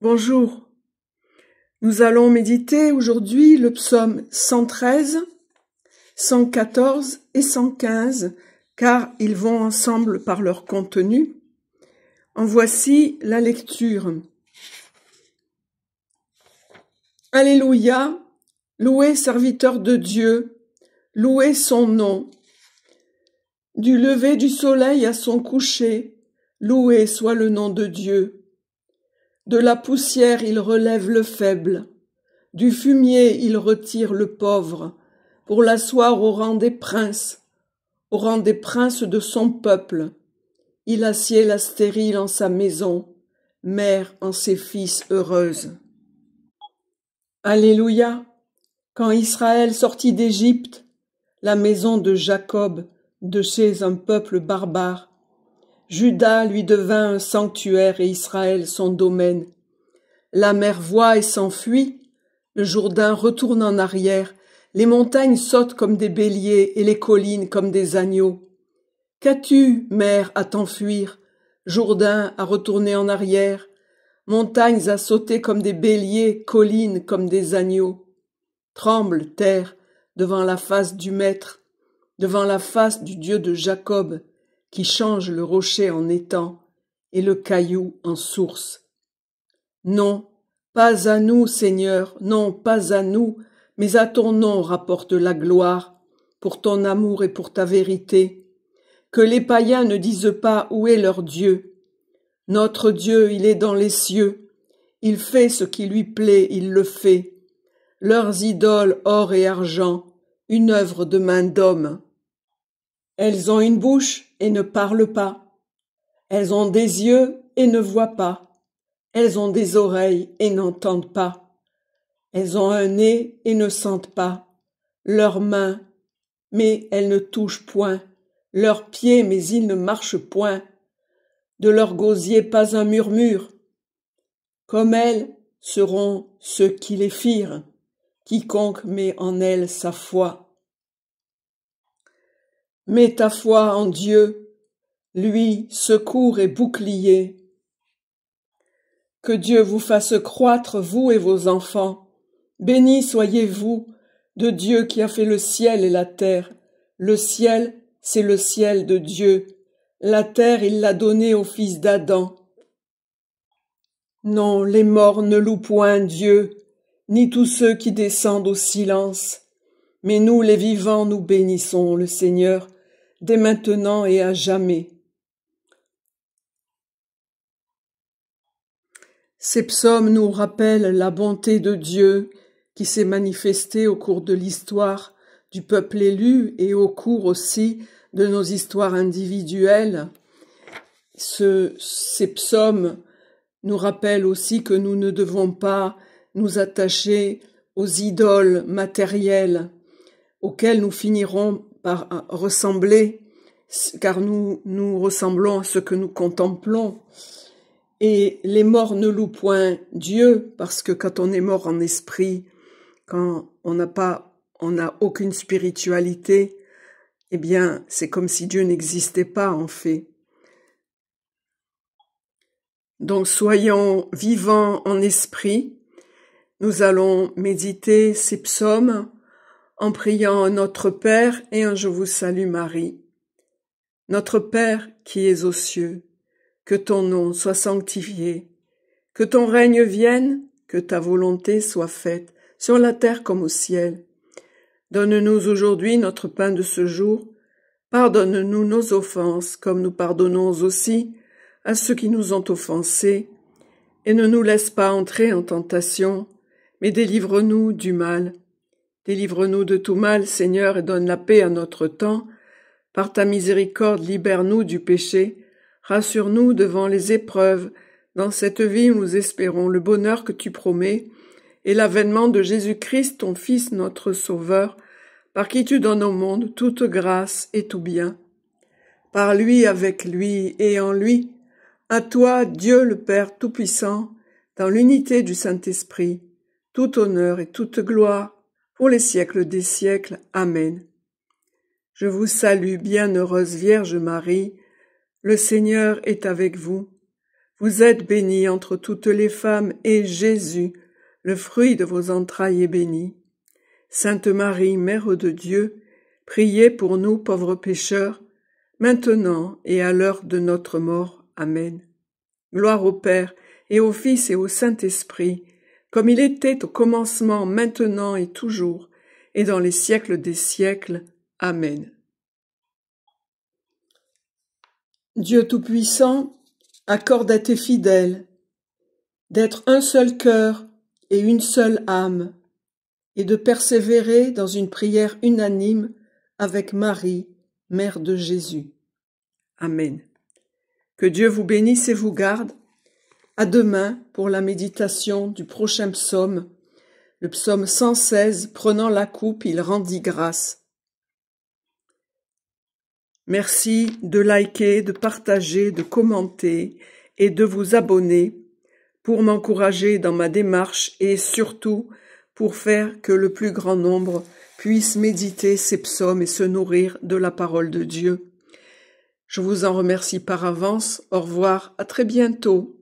Bonjour, nous allons méditer aujourd'hui le psaume 113, 114 et 115, car ils vont ensemble par leur contenu. En voici la lecture. Alléluia, louez serviteur de Dieu, louez son nom. Du lever du soleil à son coucher, loué soit le nom de Dieu. De la poussière il relève le faible, du fumier il retire le pauvre, pour l'asseoir au rang des princes de son peuple. Il assied la stérile en sa maison, mère en ses fils heureuse. Alléluia! Quand Israël sortit d'Égypte, la maison de Jacob, de chez un peuple barbare, Juda lui devint un sanctuaire et Israël son domaine. La mer voit et s'enfuit, le Jourdain retourne en arrière, les montagnes sautent comme des béliers et les collines comme des agneaux. Qu'as-tu, mer, à t'enfuir, Jourdain à retourner en arrière, montagnes à sauter comme des béliers, collines comme des agneaux? Tremble, terre, devant la face du Maître, devant la face du Dieu de Jacob, qui change le rocher en étang et le caillou en source. Non, pas à nous, Seigneur, non, pas à nous, mais à ton nom rapporte la gloire, pour ton amour et pour ta vérité. Que les païens ne disent pas où est leur Dieu. Notre Dieu, il est dans les cieux. Il fait ce qui lui plaît, il le fait. Leurs idoles, or et argent, une œuvre de main d'homme. Elles ont une bouche et ne parlent pas. Elles ont des yeux et ne voient pas. Elles ont des oreilles et n'entendent pas. Elles ont un nez et ne sentent pas. Leurs mains, mais elles ne touchent point. Leurs pieds, mais ils ne marchent point. De leur gosier pas un murmure. Comme elles seront ceux qui les firent, quiconque met en elles sa foi. Mets ta foi en Dieu, lui, secours et bouclier. Que Dieu vous fasse croître, vous et vos enfants. Bénis soyez-vous de Dieu qui a fait le ciel et la terre. Le ciel, c'est le ciel de Dieu. La terre, il l'a donnée au fils d'Adam. Non, les morts ne louent point Dieu, ni tous ceux qui descendent au silence. Mais nous, les vivants, nous bénissons le Seigneur, dès maintenant et à jamais. Ces psaumes nous rappellent la bonté de Dieu qui s'est manifestée au cours de l'histoire du peuple élu et au cours aussi de nos histoires individuelles. Ces psaumes nous rappellent aussi que nous ne devons pas nous attacher aux idoles matérielles auxquelles nous finirons par ressembler, car nous ressemblons à ce que nous contemplons. Et les morts ne louent point Dieu, parce que quand on est mort en esprit, quand on n'a aucune spiritualité, eh bien, c'est comme si Dieu n'existait pas, en fait. Donc, soyons vivants en esprit. Nous allons méditer ces psaumes en priant Notre Père et un Je vous salue Marie. Notre Père qui es aux cieux, que ton nom soit sanctifié, que ton règne vienne, que ta volonté soit faite, sur la terre comme au ciel. Donne-nous aujourd'hui notre pain de ce jour. Pardonne-nous nos offenses, comme nous pardonnons aussi à ceux qui nous ont offensés. Et ne nous laisse pas entrer en tentation, mais délivre-nous du mal. Délivre-nous de tout mal, Seigneur, et donne la paix à notre temps. Par ta miséricorde, libère-nous du péché. Rassure-nous devant les épreuves. Dans cette vie, nous espérons le bonheur que tu promets et l'avènement de Jésus-Christ, ton Fils, notre Sauveur, par qui tu donnes au monde toute grâce et tout bien. Par lui, avec lui et en lui, à toi, Dieu le Père Tout-Puissant, dans l'unité du Saint-Esprit, tout honneur et toute gloire, pour les siècles des siècles. Amen. Je vous salue, bienheureuse Vierge Marie, le Seigneur est avec vous. Vous êtes bénie entre toutes les femmes, et Jésus, le fruit de vos entrailles, est béni. Sainte Marie, Mère de Dieu, priez pour nous pauvres pécheurs, maintenant et à l'heure de notre mort. Amen. Gloire au Père, et au Fils, et au Saint-Esprit, comme il était au commencement, maintenant et toujours, et dans les siècles des siècles. Amen. Dieu Tout-Puissant, accorde à tes fidèles d'être un seul cœur et une seule âme, et de persévérer dans une prière unanime avec Marie, Mère de Jésus. Amen. Que Dieu vous bénisse et vous garde. À demain pour la méditation du prochain psaume, le psaume 116, prenant la coupe, il rendit grâce. Merci de liker, de partager, de commenter et de vous abonner pour m'encourager dans ma démarche et surtout pour faire que le plus grand nombre puisse méditer ces psaumes et se nourrir de la parole de Dieu. Je vous en remercie par avance. Au revoir, à très bientôt.